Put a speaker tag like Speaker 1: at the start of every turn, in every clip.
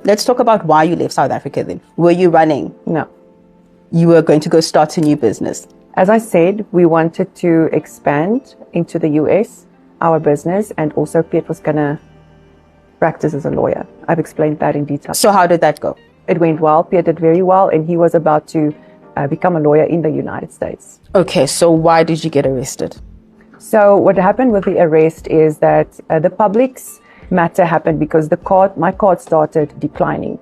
Speaker 1: let's talk about why you left South Africa then. Were you running?
Speaker 2: No.
Speaker 1: You were going to go start a new business.
Speaker 2: As I said, we wanted to expand into the US, our business, and also Peet was going to practice as a lawyer. I've explained that in detail.
Speaker 1: So how did that go?
Speaker 2: It went well. Peet did very well, and he was about to become a lawyer in the United States.
Speaker 1: Okay, so why did you get arrested?
Speaker 2: So what happened with the arrest is that the Publix matter happened because my card started declining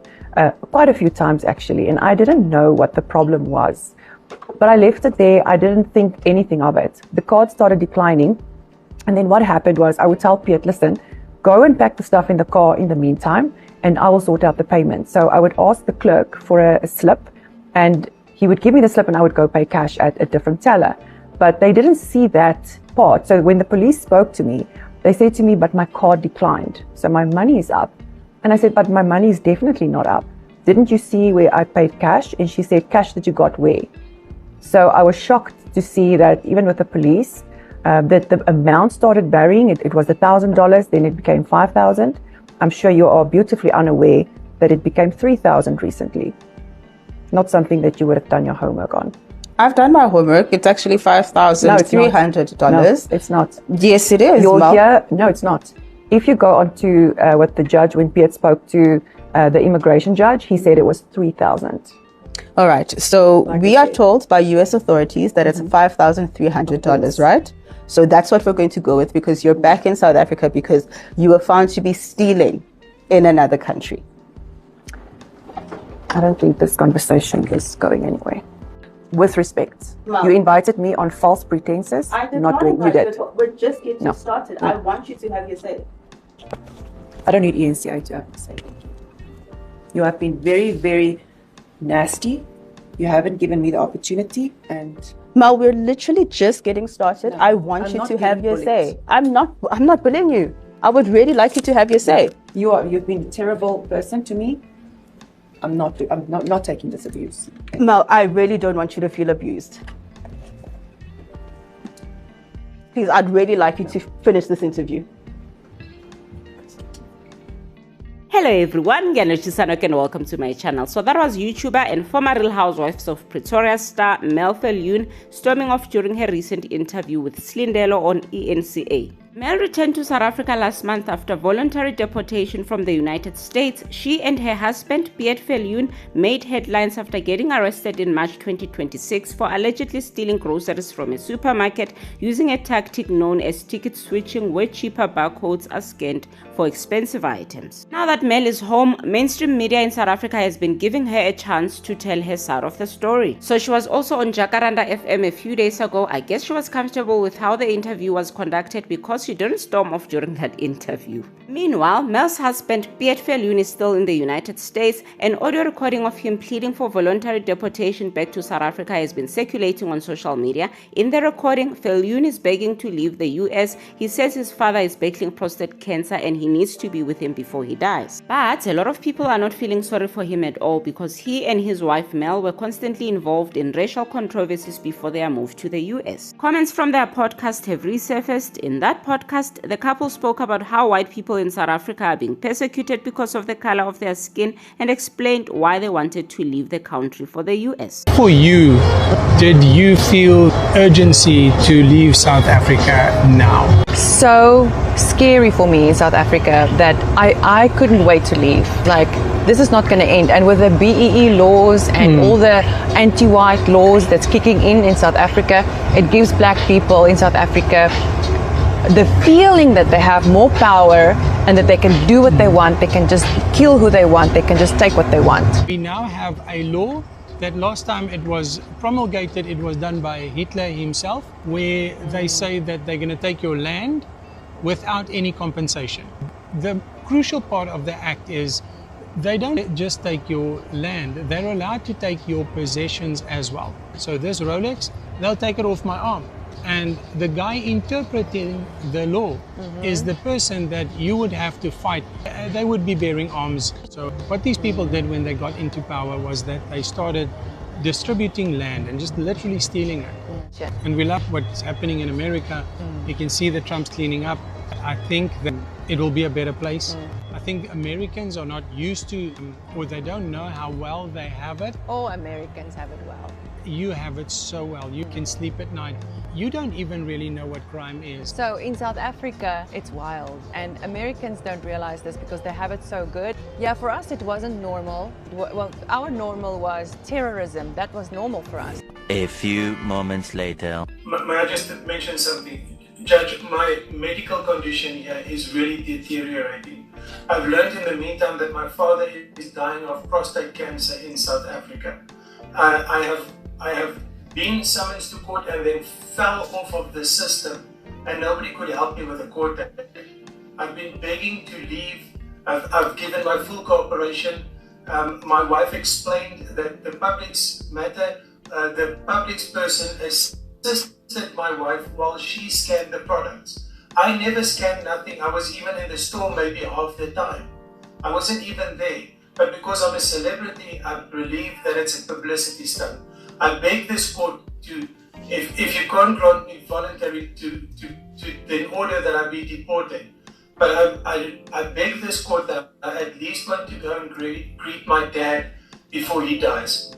Speaker 2: quite a few times actually, and I didn't know what the problem was. But I left it there. I didn't think anything of it. The card started declining, and then what happened was I would tell Peet, listen, go and pack the stuff in the car in the meantime, and I will sort out the payment. So I would ask the clerk for a slip, and he would give me the slip, and I would go pay cash at a different teller. But they didn't see that part. So when the police spoke to me, they said to me, but my card declined, so my money is up. And I said, but my money is definitely not up. Didn't you see where I paid cash? And she said, cash that you got where? So I was shocked to see that even with the police, that the amount started varying. It was $1,000, then it became $5,000. I'm sure you are beautifully unaware that it became $3,000 recently. Not something that you would have done your homework on.
Speaker 1: I've done my homework. It's actually $5,300.
Speaker 2: No, it's not.
Speaker 1: Yes, it is.
Speaker 2: No, it's not. If you go on to what the judge, when Peet spoke to the immigration judge, he said it was $3,000.
Speaker 1: All right. So we are told by U.S. authorities that it's $5,300, right? So that's what we're going to go with, because you're back in South Africa because you were found to be stealing in another country.
Speaker 2: I don't think this conversation is going anywhere. With respect, you invited me on false pretenses.
Speaker 1: I did
Speaker 2: not doing. You did.
Speaker 1: We're just getting started. No. I want you to have your say.
Speaker 2: I don't need eNCA to have your say. You have been very, very nasty. You haven't given me the opportunity, and
Speaker 1: Mel, we're literally just getting started. No, I want you to have your say. I'm not bullying you. I would really like you to have your say.
Speaker 2: You've been a terrible person to me. I'm not taking this abuse.
Speaker 1: Mel, I really don't want you to feel abused. Please, I'd really like you to finish this interview.
Speaker 3: Hello everyone, and welcome to my channel. So that was YouTuber and former Real Housewives of Pretoria star Mel Viljoen storming off during her recent interview with Slindile on eNCA. Mel returned to South Africa last month after voluntary deportation from the United States. She and her husband, Peet Viljoen, made headlines after getting arrested in March 2026 for allegedly stealing groceries from a supermarket using a tactic known as ticket switching, where cheaper barcodes are scanned for expensive items. Now that Mel is home, mainstream media in South Africa has been giving her a chance to tell her side of the story. So she was also on Jacaranda FM a few days ago. I guess she was comfortable with how the interview was conducted because she didn't storm off during that interview. Meanwhile, Mel's husband, Peet Viljoen, is still in the United States. An audio recording of him pleading for voluntary deportation back to South Africa has been circulating on social media. In the recording, Viljoen is begging to leave the US. He says his father is battling prostate cancer and he needs to be with him before he dies. But a lot of people are not feeling sorry for him at all, because he and his wife Mel were constantly involved in racial controversies before their move to the US. Comments from their podcast have resurfaced. In that podcast, the couple spoke about how white people in South Africa are being persecuted because of the color of their skin and explained why they wanted to leave the country for the US.
Speaker 4: For you, did you feel urgency to leave South Africa now?
Speaker 2: So scary for me in South Africa that I couldn't wait to leave. Like, this is not going to end. And with the BEE laws and all the anti-white laws that's kicking in South Africa, it gives black people in South Africa the feeling that they have more power and that they can do what they want. They can just kill who they want. They can just take what they want.
Speaker 4: We now have a law that last time it was promulgated, it was done by Hitler himself, where they say that they're going to take your land without any compensation. The crucial part of the act is they don't just take your land, they're allowed to take your possessions as well. So this Rolex, they'll take it off my arm. And the guy interpreting the law is the person that you would have to fight. They would be bearing arms. So what these people did when they got into power was that they started distributing land and just literally stealing it.
Speaker 2: Sure.
Speaker 4: And we love what's happening in America. You can see that Trump's cleaning up. I think that it will be a better place. I think Americans are not used to, or they don't know how well they have it.
Speaker 5: All Americans have it well.
Speaker 4: You have it so well. You can sleep at night. You don't even really know what crime is.
Speaker 5: So in South Africa, it's wild. And Americans don't realize this because they have it so good. Yeah, for us, it wasn't normal. Well, our normal was terrorism. That was normal for us.
Speaker 6: A few moments later.
Speaker 7: May I just mention something? Judge, my medical condition here is really deteriorating. I've learned in the meantime that my father is dying of prostate cancer in South Africa. I have been summoned to court and then fell off of the system, and nobody could help me with a court date. I've been begging to leave. I've given my full cooperation. My wife explained that the Publix matter, the Publix person assisted my wife while she scanned the products. I never scanned nothing. I was even in the store maybe half the time. I wasn't even there. But because I'm a celebrity, I believe that it's a publicity stunt. I beg this court to, if you can't grant me voluntary, to then order that I be deported. But I beg this court that I at least want to go and greet my dad before he dies.